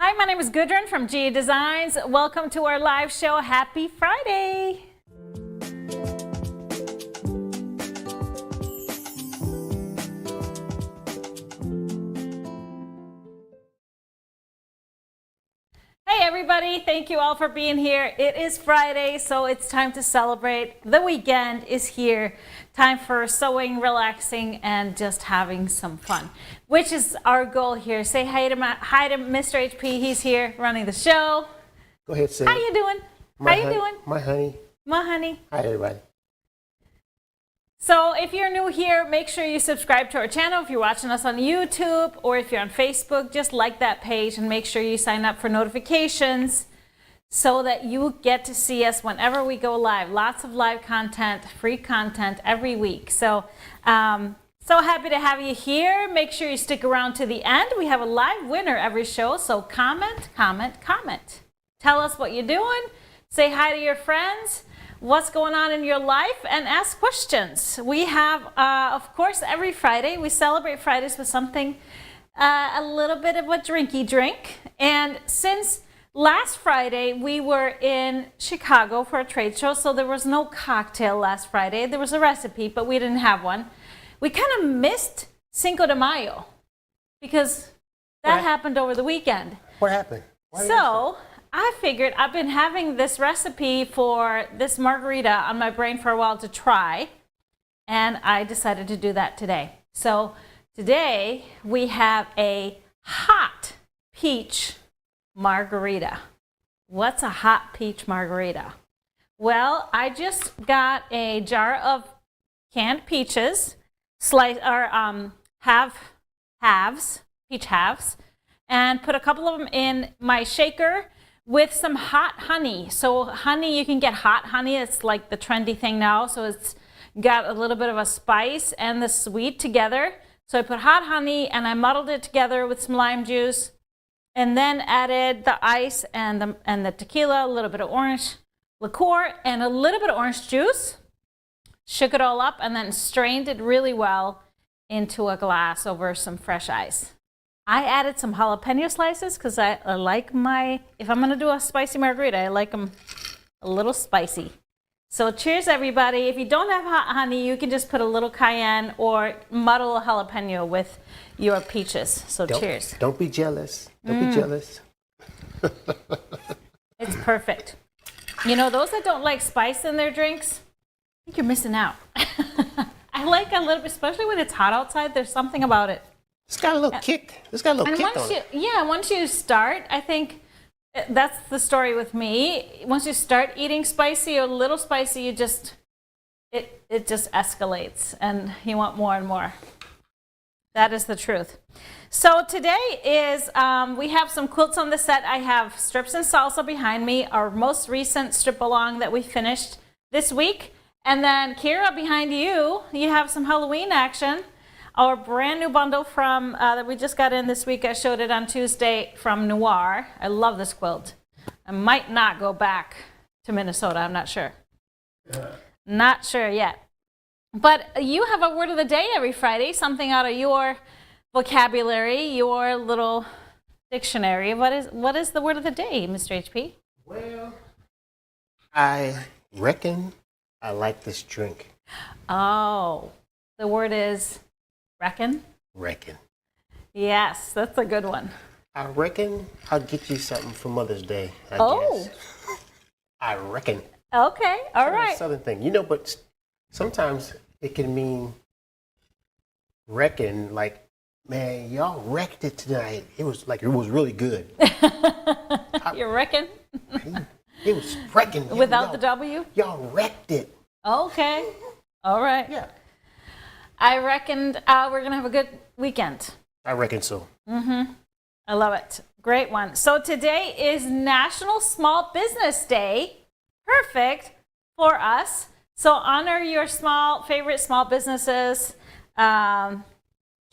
Hi, my name is Gudrun from Gia Designs. Welcome to our live show. Happy Friday. Hey everybody, thank you all for being here. It is Friday, so it's time to celebrate. The weekend is here. Time for sewing, relaxing, and just having some fun, which is our goal here. Say hi to Mr. HP. He's here running the show. Go ahead, say. How you doing? How you doing? My honey. My honey. Hi, everybody. So if you're new here, make sure you subscribe to our channel. If you're watching us on YouTube or if you're on Facebook, just like that page and make sure you sign up for notifications so that you get to see us whenever we go live. Lots of live content, free content every week. So, so happy to have you here. Make sure you stick around to the end. We have a live winner every show. So comment, comment, comment. Tell us what you're doing. Say hi to your friends. What's going on in your life, and ask questions. We have, of course, every Friday, we celebrate Fridays with something, a little bit of a drinky drink. And since last Friday, we were in Chicago for a trade show, so there was no cocktail last Friday. There was a recipe, but we didn't have one. We kind of missed Cinco de Mayo because that happened over the weekend. What happened? So I figured I've been having this recipe for this margarita on my brain for a while to try, and I decided to do that today. So today we have a hot peach margarita. What's a hot peach margarita? Well, I just got a jar of canned peaches, peach halves, and put a couple of them in my shaker with some hot honey. So honey, you can get hot honey. It's like the trendy thing now. So it's got a little bit of a spice and the sweet together. So I put hot honey and I muddled it together with some lime juice and then added the ice and the tequila, a little bit of orange liqueur and a little bit of orange juice. Shook it all up and then strained it really well into a glass over some fresh ice. I added some jalapeno slices because I like if I'm going to do a spicy margarita, I like them a little spicy. So cheers, everybody. If you don't have hot honey, you can just put a little cayenne or muddle a jalapeno with your peaches. So cheers. Don't be jealous. Don't be jealous. It's perfect. You know, those that don't like spice in their drinks, I think you're missing out. I like a little bit, especially when it's hot outside. There's something about it. It's got a little kick. It's got a little kick on it. Yeah, once you start, I think that's the story with me. Once you start eating spicy or a little spicy, it just escalates and you want more and more. That is the truth. So today is, we have some quilts on the set. I have Strips and Salsa behind me, our most recent strip along that we finished this week. And then Kira, behind you, you have some Halloween action. Our brand new bundle from that we just got in this week. I showed it on Tuesday from Noir. I love this quilt. I might not go back to Minnesota. I'm not sure. Not sure yet. But you have a word of the day every Friday, something out of your vocabulary, your little dictionary. What is the word of the day, Mr. HP? Well, I reckon I like this drink. Oh, the word is reckon? Reckon. Yes, that's a good one. I reckon I'll get you something for Mother's Day, I guess. I reckon. Okay, all right. Southern thing. You know, but sometimes it can mean reckon, like, man, y'all wrecked it tonight. It was really good. You reckon? It was wrecking. Without the W? Y'all wrecked it. Okay. All right. Yeah. I reckoned we're going to have a good weekend. I reckon so. Mm-hmm. I love it. Great one. So today is National Small Business Day. Perfect for us. So honor your favorite small businesses. Gia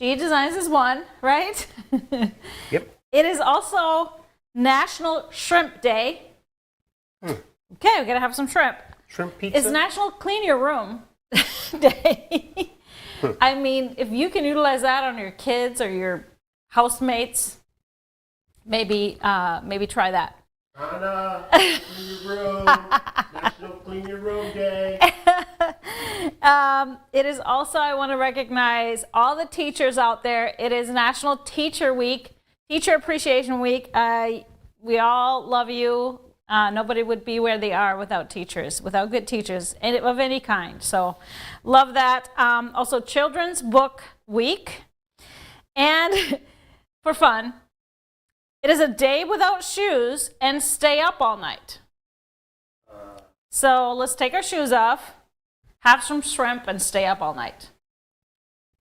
Designs is one, right? Yep. It is also National Shrimp Day. Okay, we got to have some shrimp. Shrimp pizza? It's National Clean Your Room Day. I mean, if you can utilize that on your kids or your housemates, maybe try that. Anna, clean your room. National Clean Your Room Day. It is also, I want to recognize all the teachers out there. It is National Teacher Week, Teacher Appreciation Week. We all love you. Nobody would be where they are without teachers, without good teachers of any kind. So love that. Also Children's Book Week. And for fun, it is a day without shoes and stay up all night. So let's take our shoes off, have some shrimp, and stay up all night.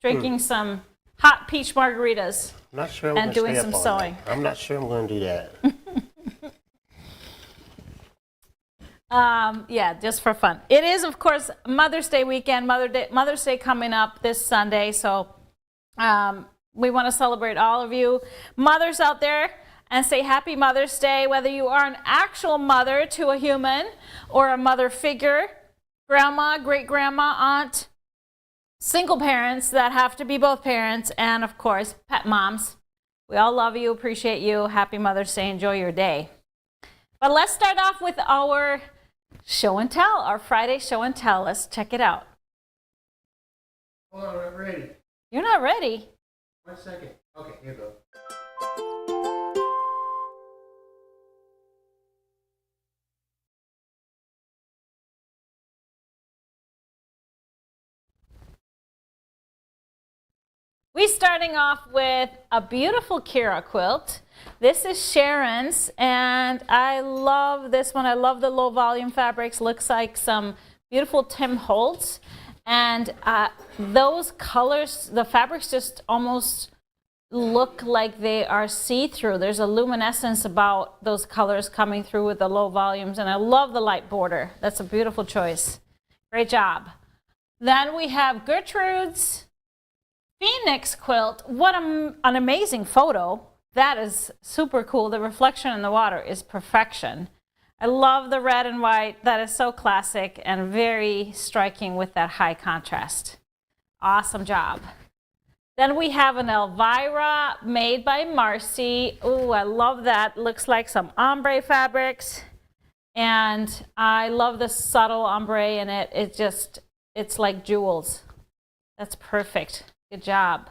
Drinking some hot peach margaritas and doing some sewing. I'm not sure I'm going to do that. Yeah, just for fun. It is, of course, Mother's Day weekend, Mother's Day coming up this Sunday. So we want to celebrate all of you mothers out there and say Happy Mother's Day, whether you are an actual mother to a human or a mother figure, grandma, great-grandma, aunt, single parents that have to be both parents, and of course, pet moms. We all love you, appreciate you. Happy Mother's Day. Enjoy your day. But let's start off with our show and tell, our Friday show and tell. Let's check it out. Hold on, I'm not ready. You're not ready? 1 second. Okay, here you go. We're starting off with a beautiful Kira quilt. This is Sharon's, and I love this one. I love the low volume fabrics. Looks like some beautiful Tim Holtz. And those colors, the fabrics just almost look like they are see-through. There's a luminescence about those colors coming through with the low volumes, and I love the light border. That's a beautiful choice. Great job. Then we have Gertrude's Phoenix quilt. What an amazing photo. That is super cool. The reflection in the water is perfection. I love the red and white. That is so classic and very striking with that high contrast. Awesome job. Then we have an Elvira made by Marcy. Ooh, I love that. Looks like some ombre fabrics. And I love the subtle ombre in it. It's like jewels. That's perfect. Good job.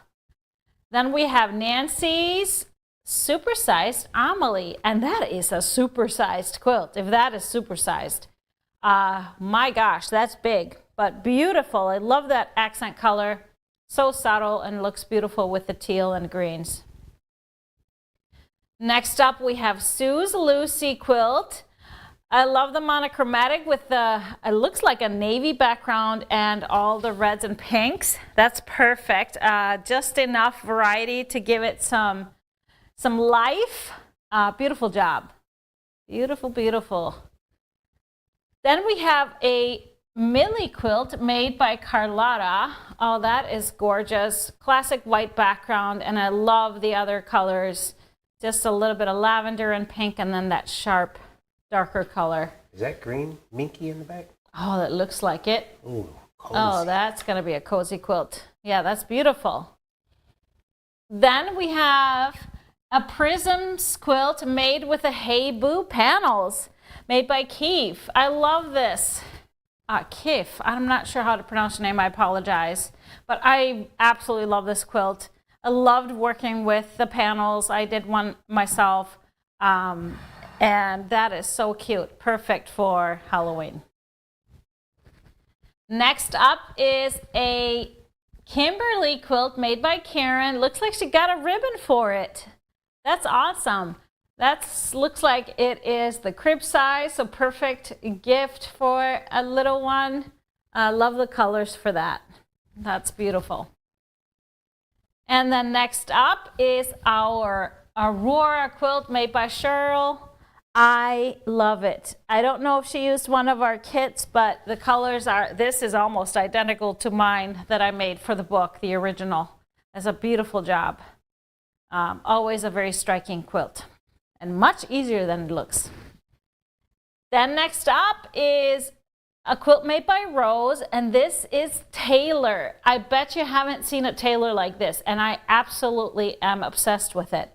Then we have Nancy's supersized Amelie, and that is a supersized quilt. If that is supersized, my gosh, that's big, but beautiful. I love that accent color. So subtle and looks beautiful with the teal and greens. Next up, we have Sue's Lucy quilt. I love the monochromatic with it looks like a navy background and all the reds and pinks. That's perfect. Just enough variety to give it some life. Beautiful job. Beautiful, beautiful. Then we have a Millie quilt made by Carlotta. Oh, that is gorgeous. Classic white background, and I love the other colors. Just a little bit of lavender and pink, and then that sharp darker color. Is that green minky in the back? Oh, that looks like it. Ooh, cozy. Oh, that's going to be a cozy quilt. Yeah, that's beautiful. Then we have a Prisms quilt made with the Hey Boo panels, made by Keef. I love this. Keef. I'm not sure how to pronounce your name. I apologize. But I absolutely love this quilt. I loved working with the panels. I did one myself. And that is so cute. Perfect for Halloween. Next up is a Kimberly quilt made by Karen. Looks like she got a ribbon for it. That's awesome. That looks like it is the crib size, so perfect gift for a little one. I love the colors for that. That's beautiful. And then next up is our Aurora quilt made by Cheryl. I love it. I don't know if she used one of our kits, but the colors are, this is almost identical to mine that I made for the book, the original. It's a beautiful job. Always a very striking quilt and much easier than it looks. Then next up is a quilt made by Rose, and this is Taylor. I bet you haven't seen a Taylor like this, and I absolutely am obsessed with it.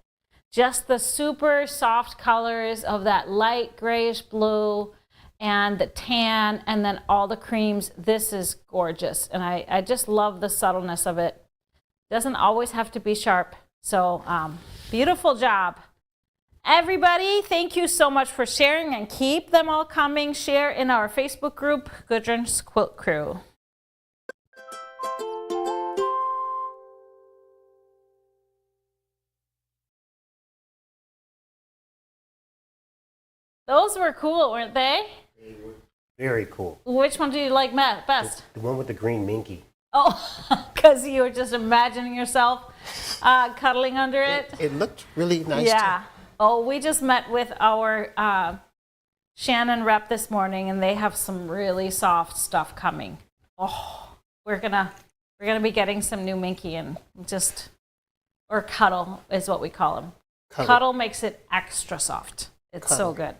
just the super soft colors of that light grayish blue and the tan and then all the creams. This is gorgeous. And I just love the subtleness of it. Doesn't always have to be sharp. So beautiful job. Everybody, thank you so much for sharing, and keep them all coming. Share in our Facebook group, Gudrun's Quilt Crew. Those were cool, weren't they? They were very cool. Which one do you like best? The one with the green minky. Oh, because you were just imagining yourself cuddling under it? It looked really nice. Yeah. Oh, we just met with our Shannon rep this morning, and they have some really soft stuff coming. Oh, we're gonna be getting some new minky and or cuddle is what we call them. Cuddle makes it extra soft. It's so good.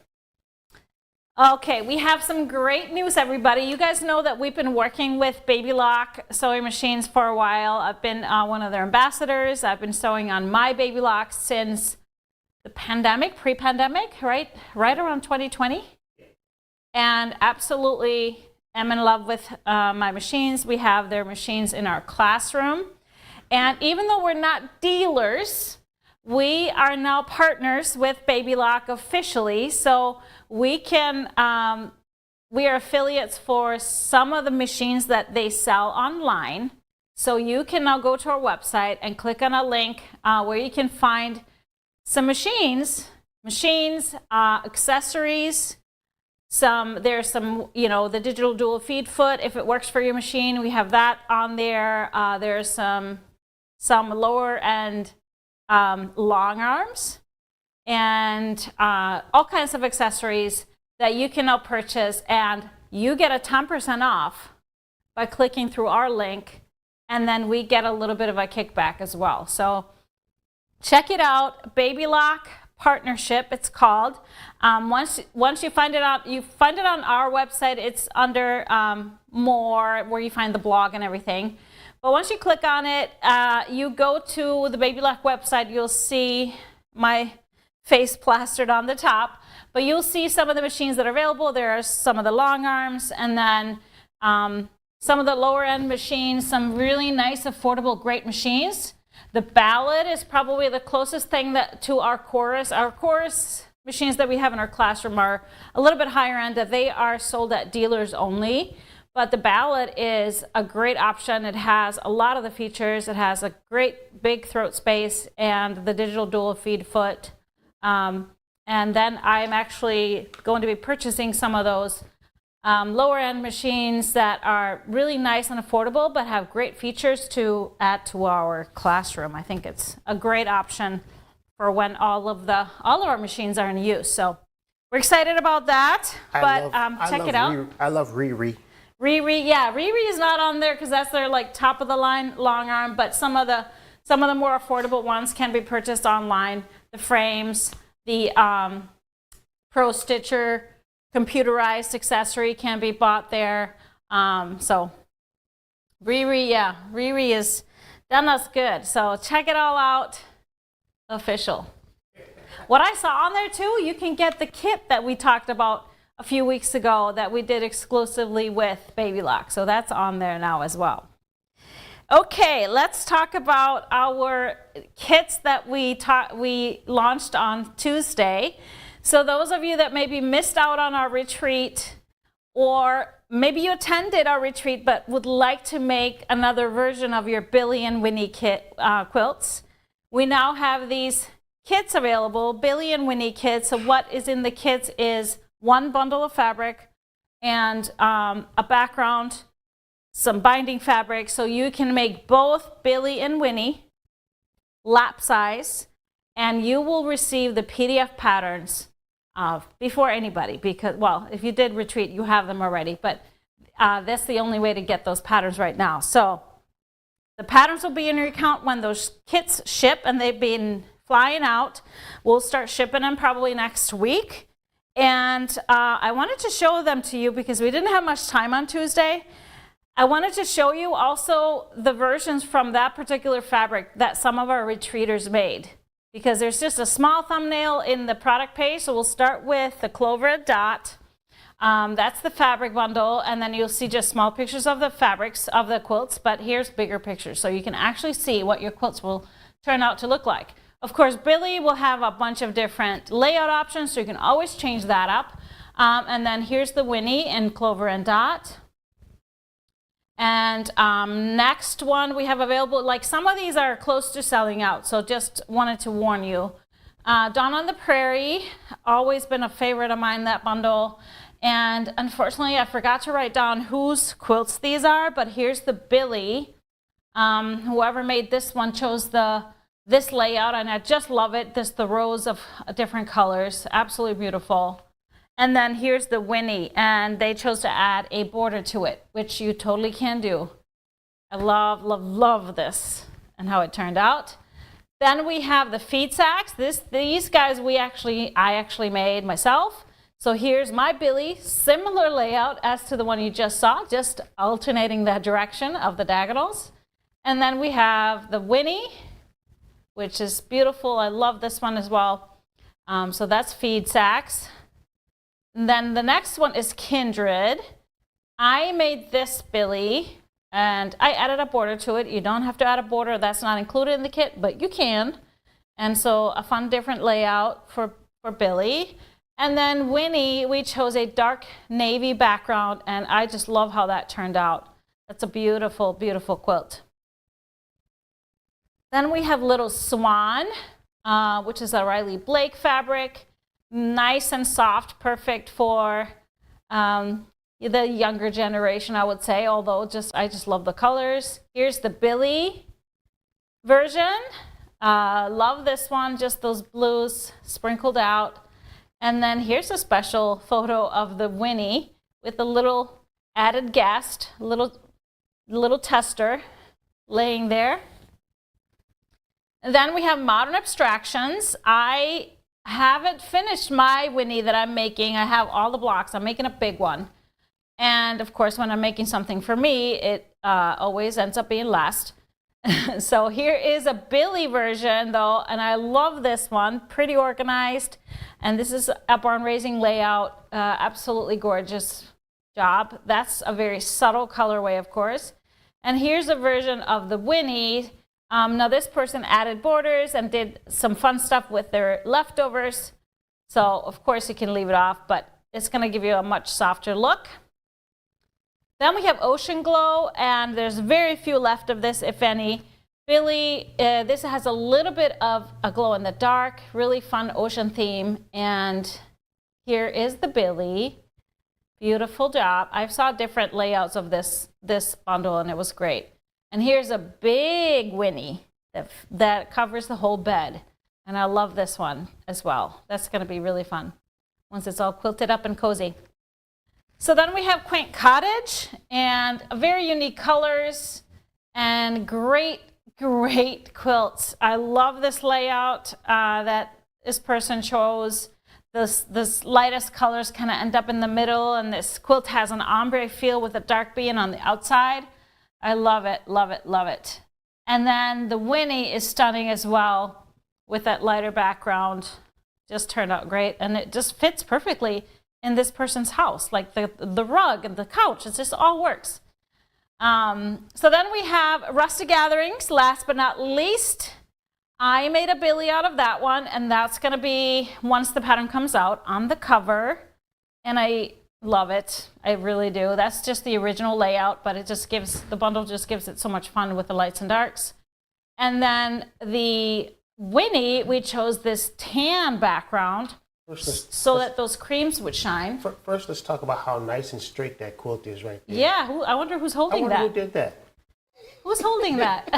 Okay, we have some great news, everybody. You guys know that we've been working with BabyLock sewing machines for a while. I've been one of their ambassadors. I've been sewing on my BabyLock since the pandemic, pre-pandemic, right around 2020. And absolutely am in love with my machines. We have their machines in our classroom. And even though we're not dealers, we are now partners with BabyLock officially. So we are affiliates for some of the machines that they sell online. So you can now go to our website and click on a link where you can find some machines, accessories. There's some, the digital dual feed foot, if it works for your machine, we have that on there. There's some lower end long arms and all kinds of accessories that you can now purchase, and you get a 10% off by clicking through our link, and then we get a little bit of a kickback as well. So check it out, BabyLock Partnership, it's called. Once you find it on our website. It's under more, where you find the blog and everything. But once you click on it, you go to the BabyLock website. You'll see my face plastered on the top, but you'll see some of the machines that are available. There are some of the long arms, and then some of the lower end machines, some really nice, affordable, great machines. The Ballad is probably the closest thing to our Chorus. Our Chorus machines that we have in our classroom are a little bit higher end, that they are sold at dealers only. But the Ballad is a great option. It has a lot of the features. It has a great big throat space and the digital dual feed foot. And then I'm actually going to be purchasing some of those lower end machines that are really nice and affordable, but have great features to add to our classroom. I think it's a great option for when all of our machines are in use. So we're excited about that. Check it out. I love Riri. Riri, yeah, Riri is not on there because that's their top of the line long arm, but some of the more affordable ones can be purchased online. The frames, the Pro Stitcher computerized accessory can be bought there. So Riri has done us good. So check it all out. Official. What I saw on there too, you can get the kit that we talked about a few weeks ago that we did exclusively with BabyLock. So that's on there now as well. Okay, let's talk about our kits that we launched on Tuesday. So those of you that maybe missed out on our retreat, or maybe you attended our retreat but would like to make another version of your Billie and Winny kit quilts, we now have these kits available, Billie and Winny kits. So what is in the kits is one bundle of fabric and a background, some binding fabric, so you can make both Billie and Winny lap size, and you will receive the PDF patterns before anybody, because, well, if you did retreat, you have them already, but that's the only way to get those patterns right now. So the patterns will be in your account when those kits ship, and they've been flying out. We'll start shipping them probably next week. And I wanted to show them to you because we didn't have much time on Tuesday. I wanted to show you also the versions from that particular fabric that some of our retreaters made. because there's just a small thumbnail in the product page. So we'll start with the Clover Dot. That's the fabric bundle, and then you'll see just small pictures of the fabrics of the quilts, but here's bigger pictures so you can actually see what your quilts will turn out to look like. Of course, Billie will have a bunch of different layout options, so you can always change that up. And then here's the Winny in Clover and Dot. And next one we have available, like some of these are close to selling out, so just wanted to warn you. Dawn on the Prairie, always been a favorite of mine, that bundle. And unfortunately, I forgot to write down whose quilts these are, but here's the Billie. Whoever made this one chose this layout, and I just love it. The rows of different colors, absolutely beautiful. And then here's the Winny, and they chose to add a border to it, which you totally can do. I love, love, love this and how it turned out. Then we have the feed sacks. These guys I actually made myself. So here's my Billie, similar layout as to the one you just saw, just alternating the direction of the diagonals. And then we have the Winny, which is beautiful. I love this one as well. So that's feed sacks. And then the next one is Kindred. I made this Billie, and I added a border to it. You don't have to add a border. That's not included in the kit, but you can. And so a fun different layout for Billie. And then Winny, we chose a dark navy background, and I just love how that turned out. That's a beautiful, beautiful quilt. Then we have Little Swan, which is a Riley Blake fabric. Nice and soft, perfect for the younger generation, I would say, although I just love the colors. Here's the Billie version. Love this one, just those blues sprinkled out. And then here's a special photo of the Winny with a little added guest, little tester laying there. And then we have Modern Abstractions. I haven't finished my Winny that I'm making. I have all the blocks. I'm making a big one. And of course, when I'm making something for me, it always ends up being last. So here is a Billie version though, and I love this one, pretty organized. And this is a barn raising layout, absolutely gorgeous job. That's a very subtle colorway, of course. And here's a version of the Winny. Now this person added borders and did some fun stuff with their leftovers. So of course you can leave it off, but it's gonna give you a much softer look. Then we have Ocean Glow, and there's very few left of this, if any. Billie, this has a little bit of a glow in the dark, really fun ocean theme. And here is the Billie. Beautiful job. I saw different layouts of this bundle, and it was great. And here's a big Winny that covers the whole bed. And I love this one as well. That's going to be really fun once it's all quilted up and cozy. So then we have Quaint Cottage, and very unique colors and great quilts. I love this layout that this person chose. This lightest colors kind of end up in the middle, and this quilt has an ombre feel with a dark being on the outside. I love it, love it, love it. And then the Winny is stunning as well with that lighter background. Just turned out great, and it just fits perfectly in this person's house, like the rug and the couch. It just all works. So then we have Rustic Gatherings, last but not least. I made a Billie out of that one, and that's going to be, once the pattern comes out, on the cover. And I love it. I really do. That's just the original layout, but it just gives, the bundle just gives it so much fun with the lights and darks. And then the Winny, we chose this tan background so that those creams would shine. First, let's talk about how nice and straight that quilt is right there. Yeah, I wonder who's holding that. I wonder who did that. Who's holding that?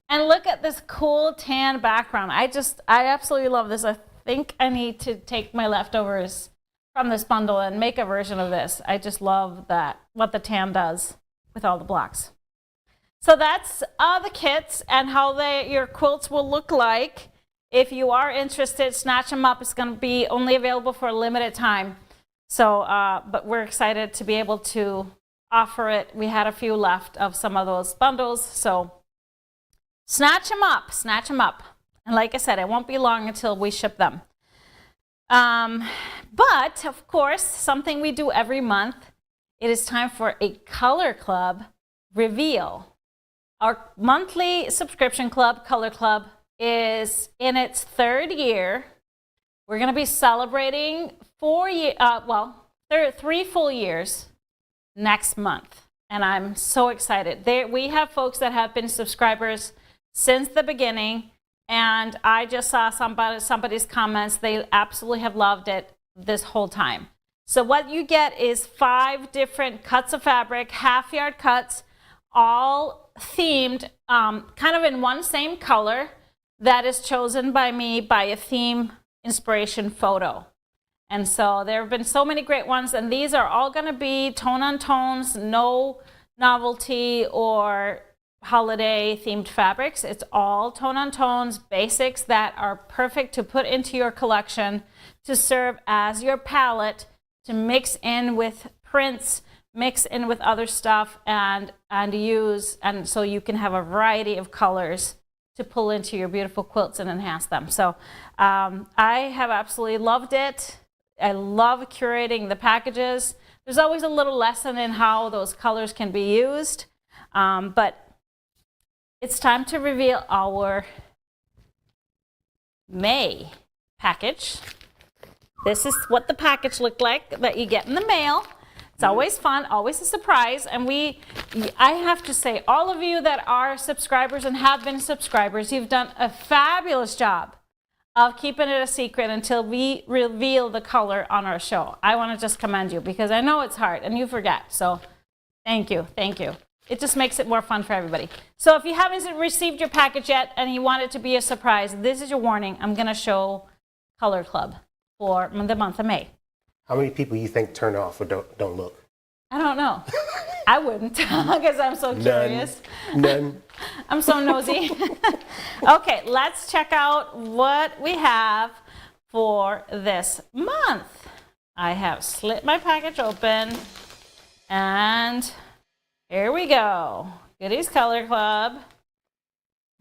And look at this cool tan background. I absolutely love this. I think I need to take my leftovers from this bundle and make a version of this. I just love that, what the tan does with all the blocks. So that's the kits and how your quilts will look like. If you are interested, snatch them up. It's going to be only available for a limited time. So, but we're excited to be able to offer it. We had a few left of some of those bundles. So snatch them up, snatch them up. And like I said, it won't be long until we ship them. But of course, something we do every month, it is time for a Color Club reveal. Our monthly subscription club, Color Club, is in its 3rd year. We're going to be celebrating 3 full years next month. And I'm so excited. We have folks that have been subscribers since the beginning. And I just saw somebody's comments. They absolutely have loved it this whole time. So what you get is 5 different cuts of fabric, half-yard cuts, all themed, kind of in one same color that is chosen by me by a theme inspiration photo. And so there have been so many great ones, and these are all going to be tone-on-tones, no novelty or holiday themed fabrics. It's all tone-on-tones, basics that are perfect to put into your collection to serve as your palette to mix in with prints, mix in with other stuff, and use, and so you can have a variety of colors to pull into your beautiful quilts and enhance them. So I have absolutely loved it. I love curating the packages. There's always a little lesson in how those colors can be used, but it's time to reveal our May package. This is what the package looked like that you get in the mail. It's always fun, always a surprise. And I have to say, all of you that are subscribers and have been subscribers, you've done a fabulous job of keeping it a secret until we reveal the color on our show. I want to just commend you because I know it's hard and you forget. So thank you, thank you. It just makes it more fun for everybody. So if you haven't received your package yet and you want it to be a surprise, this is your warning. I'm going to show Color Club for the month of May. How many people you think turn off or don't look? I don't know. I wouldn't because I'm so curious. None. I'm so nosy. Okay, let's check out what we have for this month. I have slit my package open and here we go. Goodies Color Club.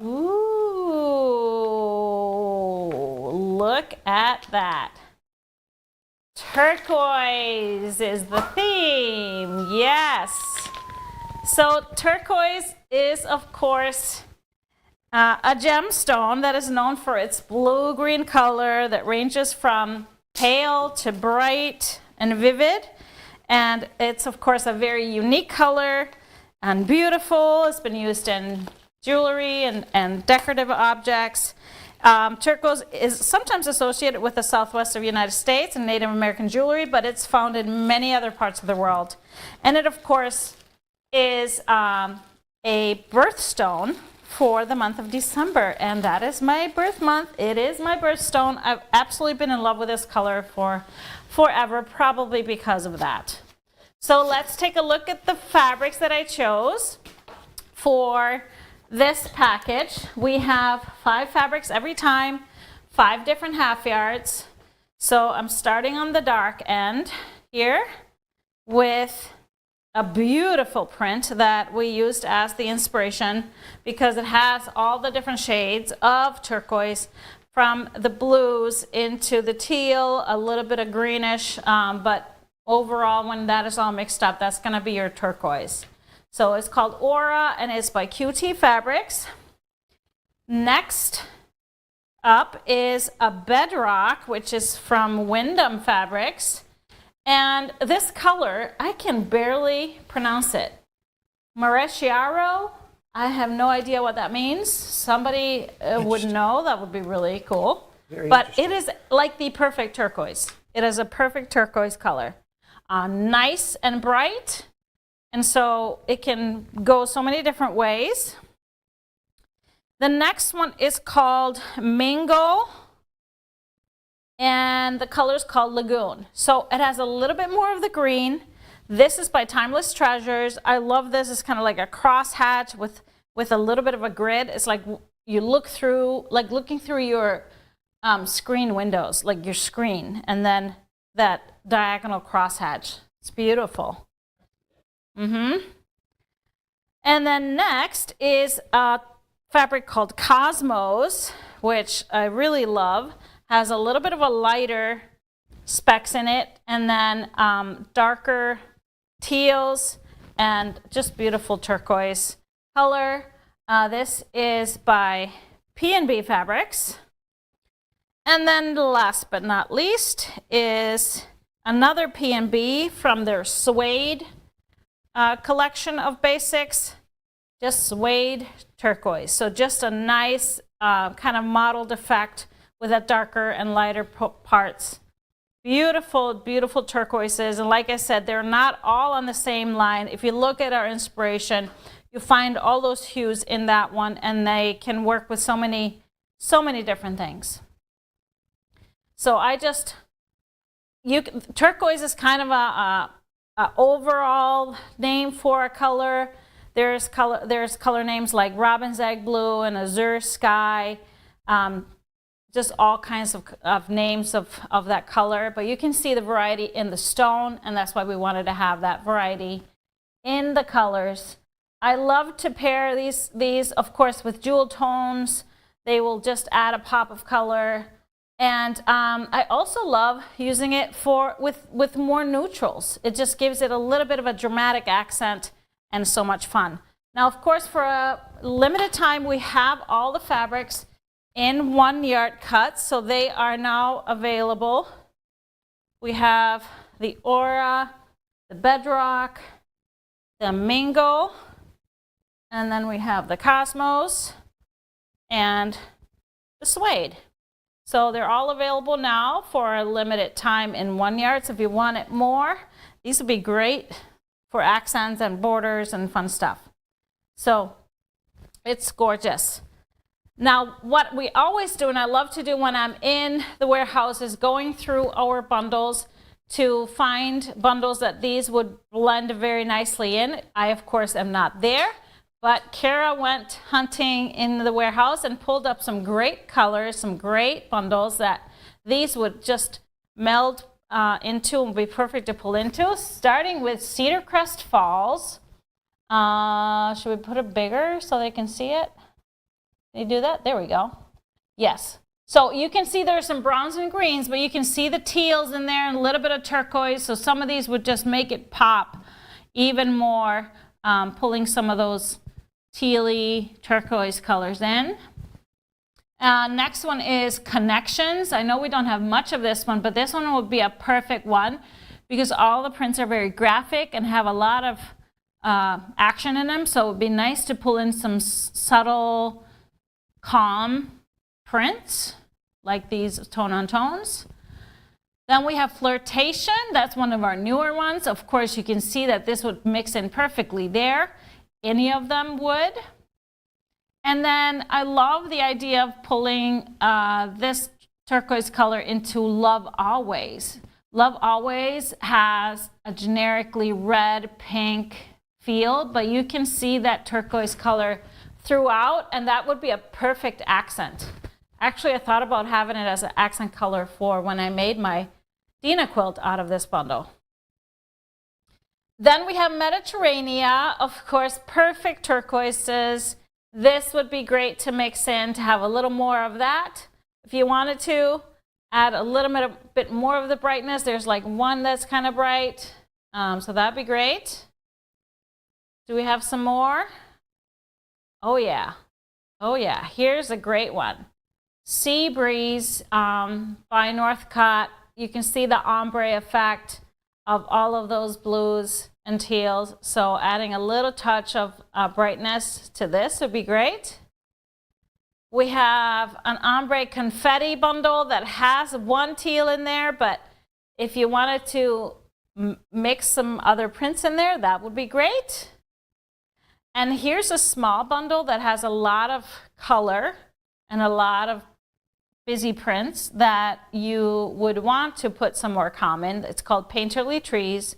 Ooh, look at that. Turquoise is the theme, yes. So turquoise is, of course, a gemstone that is known for its blue-green color that ranges from pale to bright and vivid. And it's, of course, a very unique color and beautiful. It's been used in jewelry and decorative objects. Turquoise is sometimes associated with the southwest of the United States and Native American jewelry, but it's found in many other parts of the world. And it, of course, is a birthstone for the month of December, and that is my birth month. It is my birthstone. I've absolutely been in love with this color for forever, probably because of that. So let's take a look at the fabrics that I chose for this package. We have 5 fabrics every time, 5 different half yards. So I'm starting on the dark end here with a beautiful print that we used as the inspiration because it has all the different shades of turquoise from the blues into the teal, a little bit of greenish, but overall when that is all mixed up, that's going to be your turquoise. So it's called Aura and it's by QT Fabrics. Next up is a Bedrock, which is from Wyndham Fabrics. And this color, I can barely pronounce it. Maresciaro, I have no idea what that means. Somebody would know, that would be really cool. But it is like the perfect turquoise. It is a perfect turquoise color. Nice and bright. And so it can go so many different ways. The next one is called Mingo. And the color is called Lagoon. So it has a little bit more of the green. This is by Timeless Treasures. I love this. It's kind of like a crosshatch with a little bit of a grid. It's like you look through, like looking through your screen windows, like your screen, and then that diagonal crosshatch. It's beautiful. And then next is fabric called Cosmos, which I really love. Has a little bit of a lighter specks in it, and then darker teals and just beautiful turquoise color. This is by P&B Fabrics. And then last but not least is another P&B from their suede collection of basics, just suede turquoise. So just a nice kind of mottled effect with a darker and lighter parts. Beautiful, beautiful turquoises. And like I said, they're not all on the same line. If you look at our inspiration, you find all those hues in that one, and they can work with so many different things. So turquoise is kind of a overall name for a color. There's color names like Robin's Egg Blue and Azure Sky, just all kinds of names of that color. But you can see the variety in the stone, and that's why we wanted to have that variety in the colors. I love to pair these of course with jewel tones. They will just add a pop of color. And I also love using it with more neutrals. It just gives it a little bit of a dramatic accent and so much fun. Now, of course, for a limited time, we have all the fabrics in 1 yard cuts, so they are now available. We have the Aura, the Bedrock, the Mingo, and then we have the Cosmos and the Suede. So they're all available now for a limited time in 1 yard. So if you want it more, these would be great for accents and borders and fun stuff. So it's gorgeous. Now, what we always do, and I love to do when I'm in the warehouse, is going through our bundles to find bundles that these would blend very nicely in. I, of course, am not there. But Kara went hunting in the warehouse and pulled up some great colors, some great bundles that these would just meld into and be perfect to pull into, starting with Cedar Crest Falls. Should we put it bigger so they can see it? Can you do that? There we go. Yes. So you can see there's some browns and greens, but you can see the teals in there and a little bit of turquoise. So some of these would just make it pop even more, pulling some of those tealy turquoise colors in. Next one is Connections. I know we don't have much of this one, but this one would be a perfect one because all the prints are very graphic and have a lot of action in them. So it would be nice to pull in some subtle, calm prints like these tone on tones. Then we have Flirtation. That's one of our newer ones. Of course, you can see that this would mix in perfectly there. Any of them would. And then I love the idea of pulling this turquoise color into Love Always. Love Always has a generically red, pink feel, but you can see that turquoise color throughout, and that would be a perfect accent. Actually, I thought about having it as an accent color for when I made my Dina quilt out of this bundle. Then we have Mediterranean, of course, perfect turquoises. This would be great to mix in to have a little more of that. If you wanted to add a little bit more of the brightness, there's like one that's kind of bright, so that'd be great. Do we have some more? Oh yeah, oh yeah, here's a great one. Sea Breeze by Northcott. You can see the ombre effect of all of those blues and teals. So adding a little touch of brightness to this would be great. We have an ombre confetti bundle that has one teal in there, but if you wanted to mix some other prints in there, that would be great. And here's a small bundle that has a lot of color and a lot of busy prints that you would want to put some more common. It's called Painterly Trees.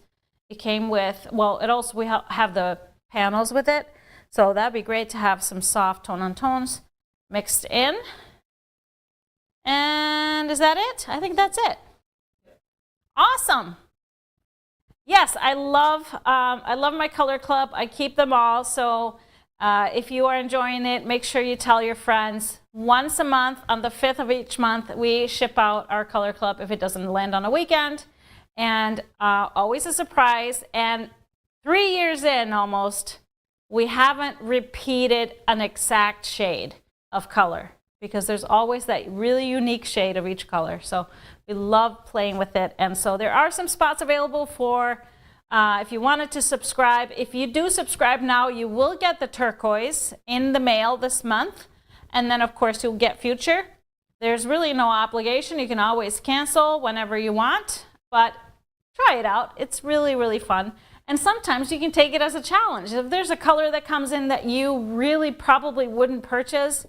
It came with, well, it also, we have the panels with it. So that'd be great to have some soft tone on tones mixed in. And is that it? I think that's it. Awesome. Yes, I love my color club. I keep them all. So If you are enjoying it, make sure you tell your friends. Once a month, on the 5th of each month, we ship out our Color Club if it doesn't land on a weekend. And always a surprise. And 3 years in almost, we haven't repeated an exact shade of color because there's always that really unique shade of each color. So we love playing with it. And so there are some spots available for if you wanted to subscribe. If you do subscribe now, you will get the turquoise in the mail this month. And then, of course, you'll get future. There's really no obligation. You can always cancel whenever you want, but try it out. It's really, really fun. And sometimes you can take it as a challenge. If there's a color that comes in that you really probably wouldn't purchase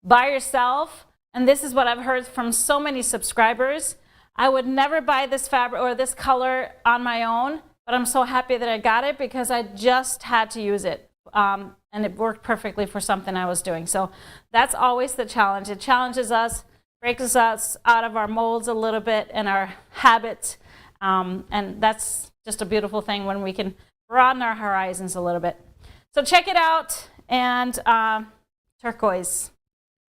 by yourself, and this is what I've heard from so many subscribers, I would never buy this fabric or this color on my own, but I'm so happy that I got it because I just had to use it. And it worked perfectly for something I was doing. So that's always the challenge. It challenges us, breaks us out of our molds a little bit and our habits. And that's just a beautiful thing when we can broaden our horizons a little bit. So check it out. And turquoise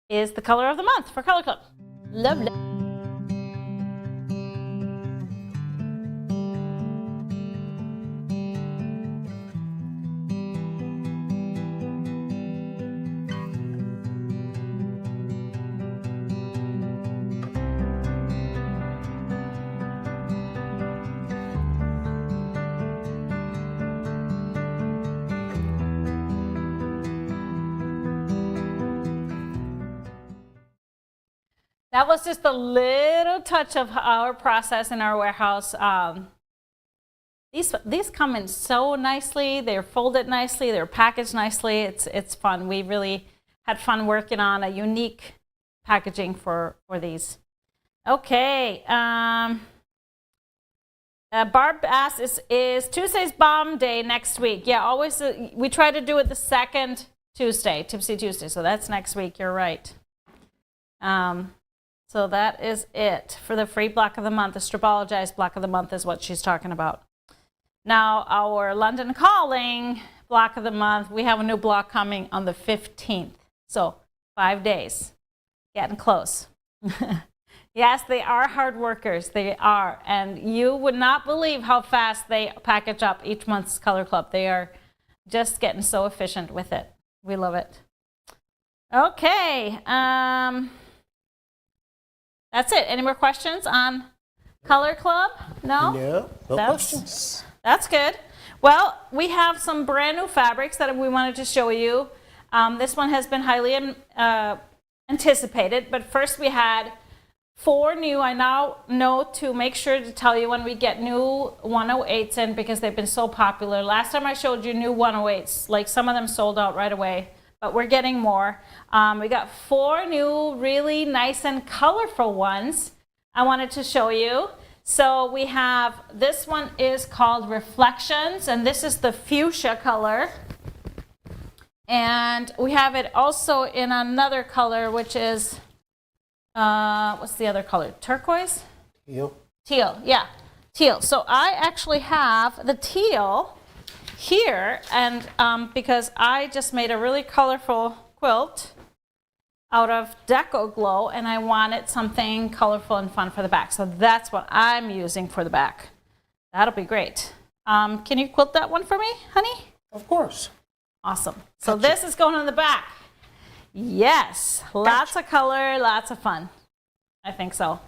is the color of the month for Color Club. Lovely. That was just a little touch of our process in our warehouse. These come in so nicely. They're folded nicely. They're packaged nicely. It's fun. We really had fun working on a unique packaging for these. Okay. Barb asks, is Tuesday's bomb day next week? Yeah, always. We try to do it the second Tuesday, Tipsy Tuesday. So that's next week. You're right. So that is it for the free block of the month. The Strapologized block of the month is what she's talking about. Now, our London Calling block of the month, we have a new block coming on the 15th. So 5 days, getting close. Yes, they are hard workers. They are. And you would not believe how fast they package up each month's Color Club. They are just getting so efficient with it. We love it. Okay. That's it. Any more questions on Color Club? No? No questions. That's good. Well, we have some brand new fabrics that we wanted to show you. This one has been highly anticipated, but first we had 4 new. I now know to make sure to tell you when we get new 108s in because they've been so popular. Last time I showed you new 108s, like some of them sold out right away. But we're getting more. We got 4 new really nice and colorful ones I wanted to show you. So we have, this one is called Reflections, and this is the fuchsia color. And we have it also in another color, which is, what's the other color? Turquoise? Teal. Teal, yeah, teal. So I actually have the teal here, and because I just made a really colorful quilt out of Deco Glow, and I wanted something colorful and fun for the back. So that's what I'm using for the back. That'll be great. Can you quilt that one for me, honey? Of course. Awesome. So this is going on the back. Yes, lots of color, lots of fun. I think so.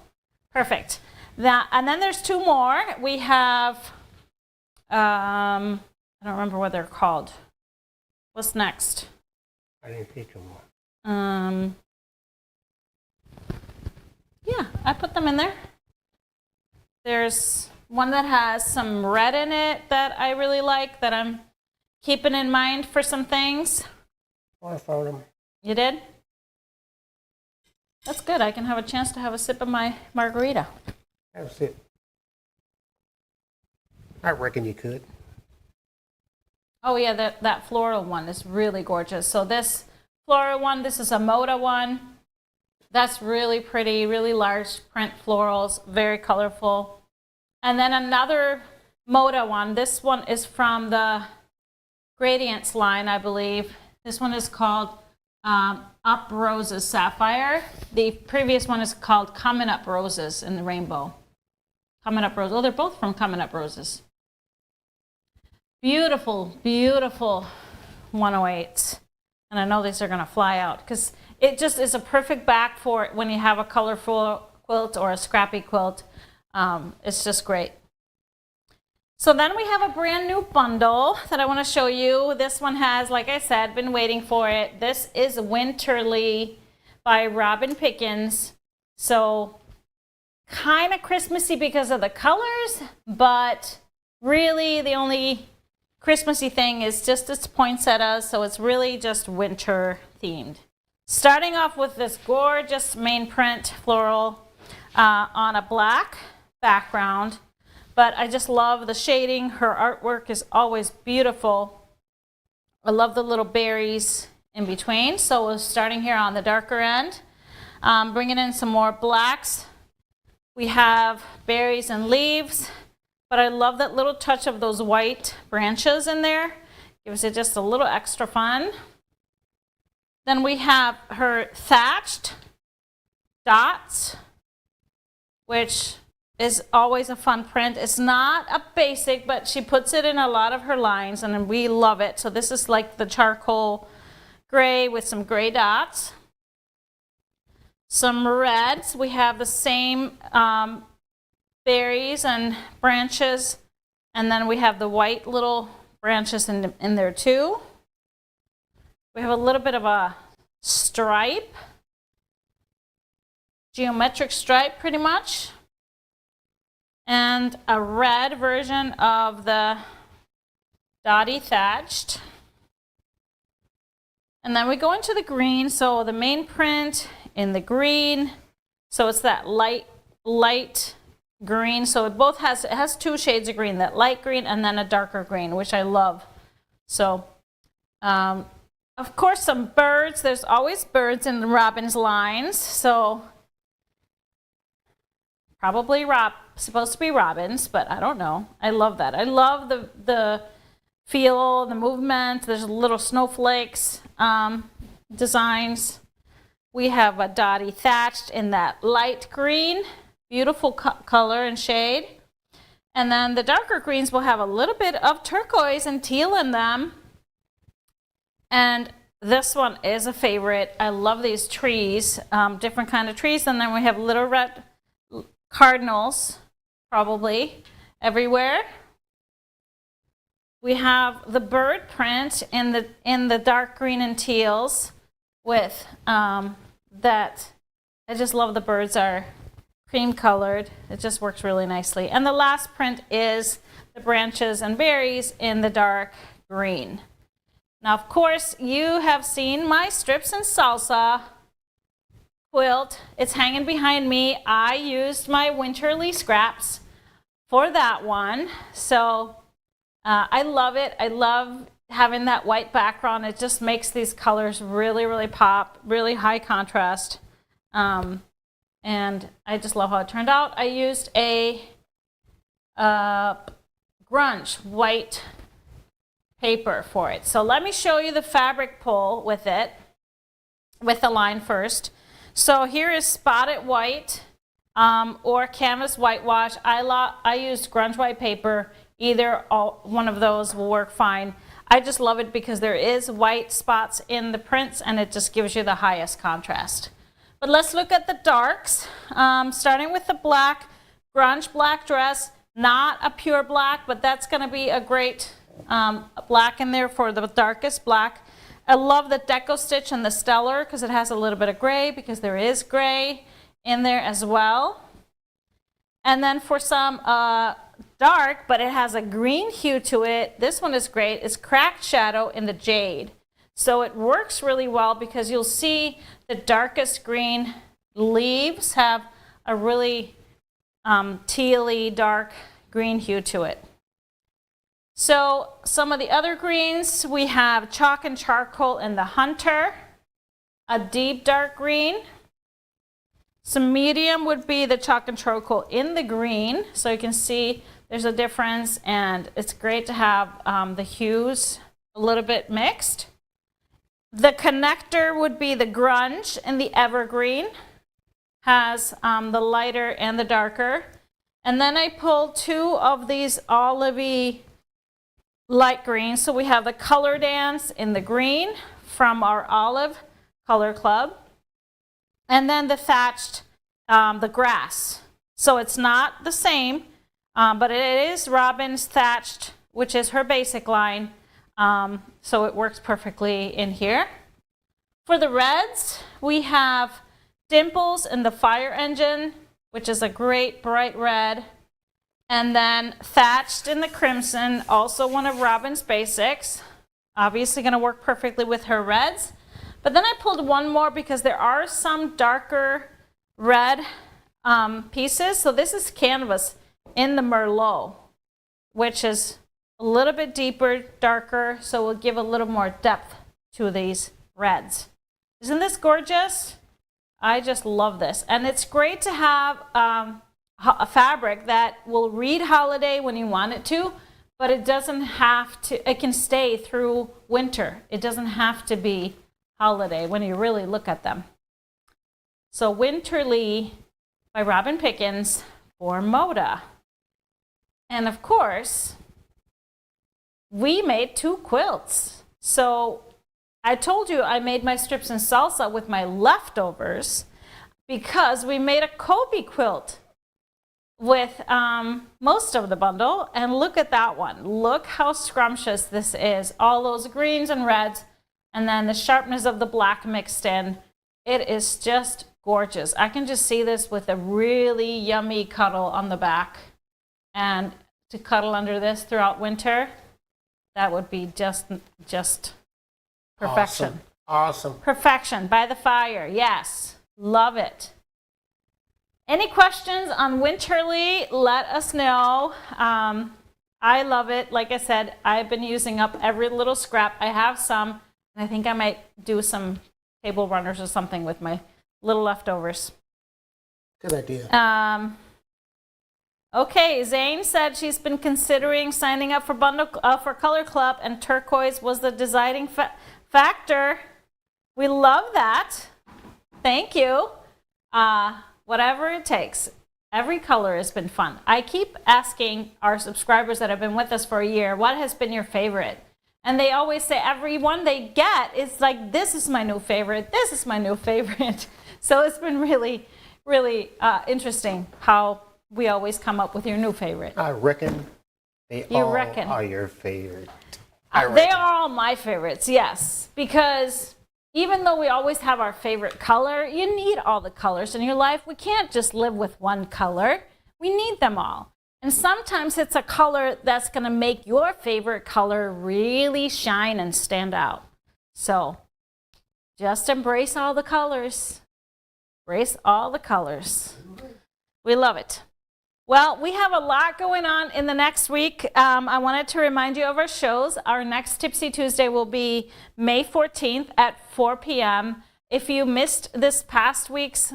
Perfect. And then there's 2 more. We have, I don't remember what they're called. What's next? I didn't see 2 more. Yeah, I put them in there. There's one that has some red in it that I really like, that I'm keeping in mind for some things. I found them. You did? That's good. I can have a chance to have a sip of my margarita. Have a sip. I reckon you could. Oh yeah, that floral one is really gorgeous. So this floral one, this is a Moda one. That's really pretty, really large print florals, very colorful. And then another Moda one. This one is from the Gradients line, I believe. This one is called Up Roses Sapphire. The previous one is called Coming Up Roses in the rainbow. Coming Up Roses. Oh, they're both from Coming Up Roses. Beautiful, beautiful 108s. And I know these are going to fly out because it just is a perfect back for when you have a colorful quilt or a scrappy quilt. It's just great. So then we have a brand new bundle that I want to show you. This one has, like I said, been waiting for it. This is Winterly by Robin Pickens. So kind of Christmassy because of the colors, but really the only Christmassy thing is just its poinsettias, so it's really just winter themed. Starting off with this gorgeous main print floral on a black background, but I just love the shading. Her artwork is always beautiful. I love the little berries in between. So we're starting here on the darker end, bringing in some more blacks. We have berries and leaves, but I love that little touch of those white branches in there. Gives it just a little extra fun. Then we have her thatched dots, which is always a fun print. It's not a basic, but she puts it in a lot of her lines and we love it. So this is like the charcoal gray with some gray dots. Some reds. We have the same berries and branches, and then we have the white little branches in there too. We have a little bit of a stripe, geometric stripe pretty much, and a red version of the Dottie Thatched. And then we go into the green, so the main print in the green, so it's that light green. So it both has two shades of green, that light green and then a darker green, which I love. So of course some birds. There's always birds in the Robin's lines, so probably supposed to be robins, but I don't know. I love that. I love the feel, the movement. There's little snowflakes designs. We have a Dottie Thatched in that light green, beautiful color and shade. And then the darker greens will have a little bit of turquoise and teal in them. And this one is a favorite. I love these trees, different kind of trees. And then we have little red cardinals, probably everywhere. We have the bird print in the dark green and teals with that. I just love the birds are cream colored. It just works really nicely. And the last print is the branches and berries in the dark green. Now, of course, you have seen my strips and salsa quilt. It's hanging behind me. I used my Winterly scraps for that one. So I love it. I love having that white background. It just makes these colors really, really pop, really high contrast. And I just love how it turned out. I used a grunge white paper for it. So let me show you the fabric pull with it, with the line first. So here is spotted white or canvas whitewash. I used grunge white paper. Either one of those will work fine. I just love it because there is white spots in the prints and it just gives you the highest contrast. But let's look at the darks, starting with the black, grunge black dress, not a pure black, but that's going to be a great black in there for the darkest black. I love the deco stitch and the stellar because it has a little bit of gray, because there is gray in there as well. And then for some dark, but it has a green hue to it, this one is great. It's Cracked Shadow in the jade. So it works really well because you'll see the darkest green leaves have a really tealy dark green hue to it. So some of the other greens, we have Chalk and Charcoal in the Hunter, a deep dark green. Some medium would be the Chalk and Charcoal in the green. So you can see there's a difference, and it's great to have the hues a little bit mixed. The connector would be the grunge and the evergreen. Has the lighter and the darker. And then I pulled 2 of these olivey light greens. So we have the Color Dance in the green from our Olive Color Club. And then the thatched, the grass. So it's not the same, but it is Robin's thatched, which is her basic line. So it works perfectly in here. For the reds, we have Dimples in the Fire Engine, which is a great bright red. And then Thatched in the Crimson, also one of Robin's basics. Obviously going to work perfectly with her reds. But then I pulled one more because there are some darker red pieces. So this is Canvas in the Merlot, which is a little bit deeper, darker, so we'll give a little more depth to these reds. Isn't this gorgeous? I just love this. And it's great to have a fabric that will read holiday when you want it to, but it doesn't have to, it can stay through winter. It doesn't have to be holiday when you really look at them. So Winterly by Robin Pickens for Moda. And of course, we made 2 quilts. So I told you I made my strips in Salsa with my leftovers because we made a Kobe quilt with most of the bundle. And look at that one. Look how scrumptious this is. All those greens and reds, and then the sharpness of the black mixed in. It is just gorgeous. I can just see this with a really yummy cuddle on the back. And to cuddle under this throughout winter, that would be just perfection. Awesome. Perfection by the fire. Yes. Love it. Any questions on Winterly? Let us know. I love it. Like I said, I've been using up every little scrap. I have some, and I think I might do some table runners or something with my little leftovers. Good idea. Okay, Zane said she's been considering signing up for for Color Club, and turquoise was the deciding factor. We love that. Thank you. Whatever it takes. Every color has been fun. I keep asking our subscribers that have been with us for a year, what has been your favorite? And they always say every one they get is like, this is my new favorite. This is my new favorite. So it's been really, really interesting how we always come up with your new favorite. I reckon they all are your favorite. They are all my favorites, yes. Because even though we always have our favorite color, you need all the colors in your life. We can't just live with one color. We need them all. And sometimes it's a color that's going to make your favorite color really shine and stand out. So just embrace all the colors. Embrace all the colors. We love it. Well, we have a lot going on in the next week. I wanted to remind you of our shows. Our next Tipsy Tuesday will be May 14th at 4 p.m. If you missed this week's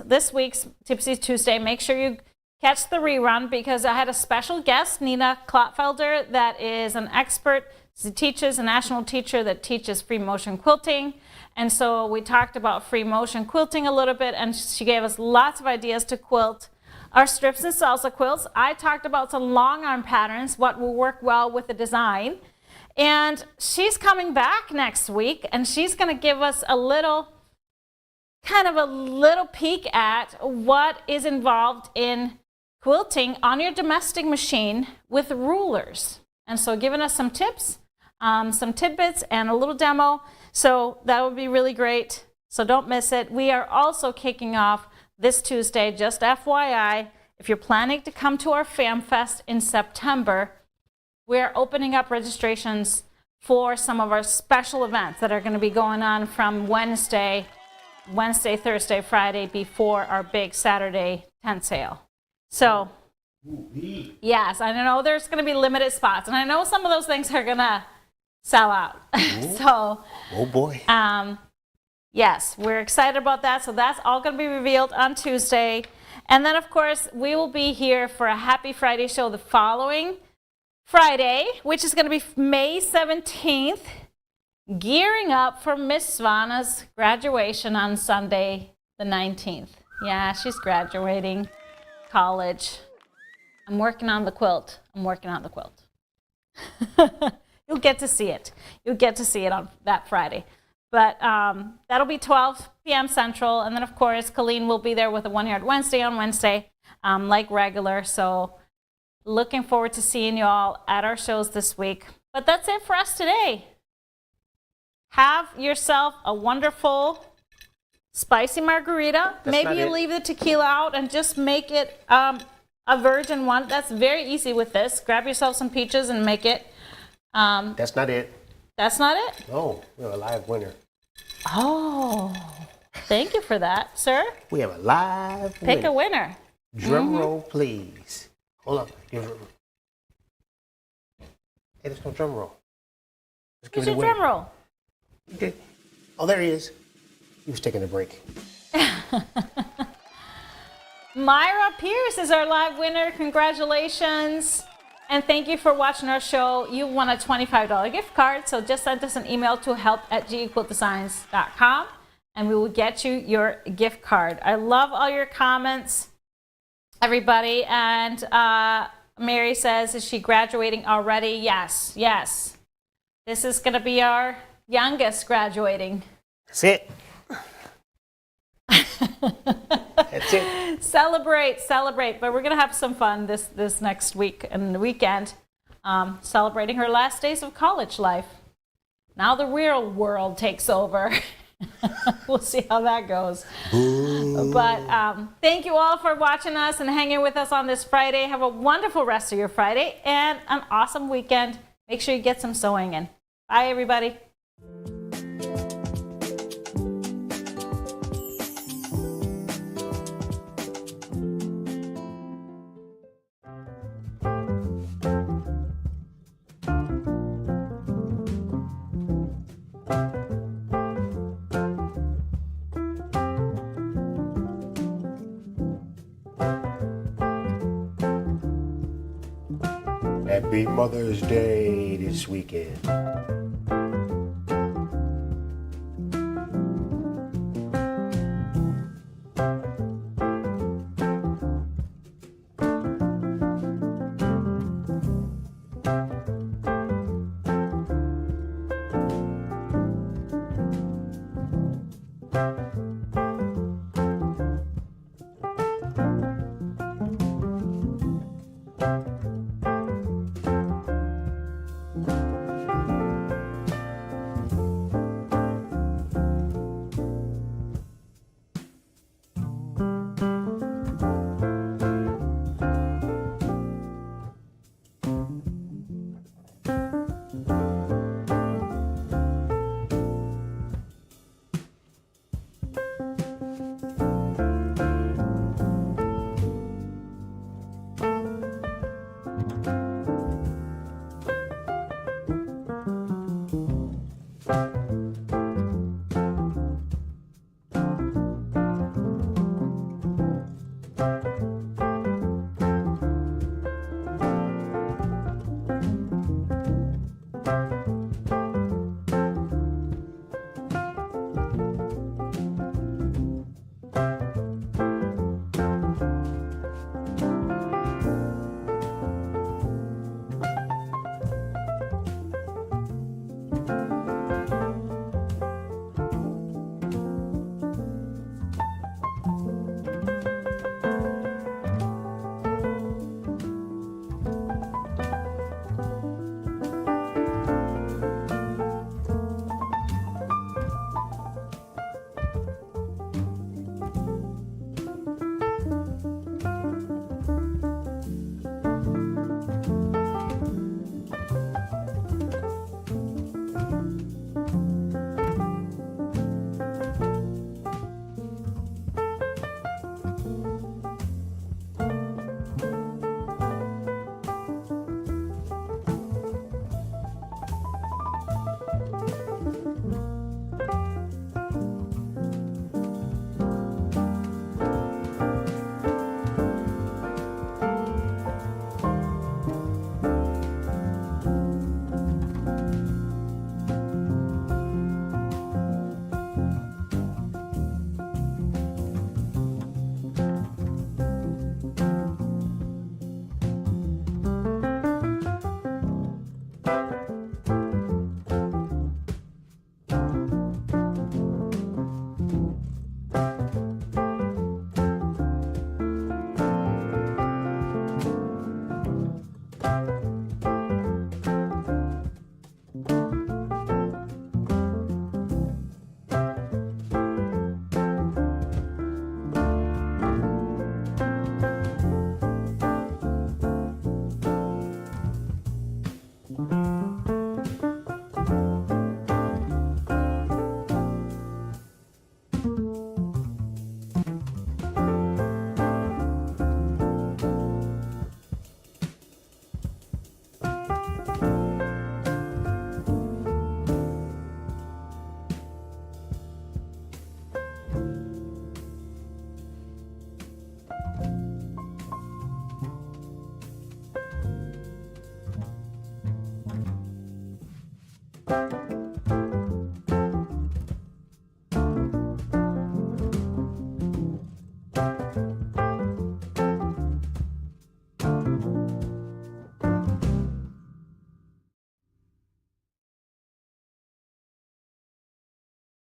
Tipsy Tuesday, make sure you catch the rerun because I had a special guest, Nina Klotfelder, that is an expert. She teaches, a national teacher that teaches free motion quilting. And so we talked about free motion quilting a little bit, and she gave us lots of ideas to quilt our strips and salsa quilts. I talked about some long arm patterns, what will work well with the design. And she's coming back next week, and she's going to give us a little peek at what is involved in quilting on your domestic machine with rulers. And so giving us some tips, some tidbits, and a little demo. So that would be really great. So don't miss it. We are also kicking off this Tuesday, just FYI, if you're planning to come to our Fam Fest in September, we're opening up registrations for some of our special events that are going to be going on from Wednesday, Thursday, Friday, before our big Saturday tent sale. So, yes, I know there's going to be limited spots, and I know some of those things are going to sell out. So, oh boy. Yes, we're excited about that. So that's all going to be revealed on Tuesday. And then, of course, we will be here for a Happy Friday show the following Friday, which is going to be May 17th. gearing up for Miss Svana's graduation on Sunday, the 19th. Yeah, she's graduating college. I'm working on the quilt. You'll get to see it. You'll get to see it on that Friday. But that'll be 12 p.m. Central. And then, of course, Colleen will be there with a One Yard Wednesday on Wednesday, like regular. So looking forward to seeing you all at our shows this week. But that's it for us today. Have yourself a wonderful spicy margarita. Maybe you leave the tequila out and just make it a virgin one. That's very easy with this. Grab yourself some peaches and make it. That's not it. That's not it? No, we have a live winner. Oh, thank you for that, sir. We have a live winner. Pick a winner. Drum roll, please. Hold up. Hey, there's no drum roll. Where's your drum roll? Okay. Oh, there he is. He was taking a break. Myra Pierce is our live winner. Congratulations. And thank you for watching our show. You won a $25 gift card. So just send us an email to help@gequiltdesigns.com and we will get you your gift card. I love all your comments, everybody. And Mary says, is she graduating already? Yes, yes. This is going to be our youngest graduating. That's it. That's it. Celebrate. But we're going to have some fun this next week and the weekend, celebrating her last days of college life. Now the real world takes over. We'll see how that goes. Ooh. But thank you all for watching us and hanging with us on this Friday. Have a wonderful rest of your Friday and an awesome weekend. Make sure you get some sewing in. Bye, everybody. Happy Mother's Day this weekend.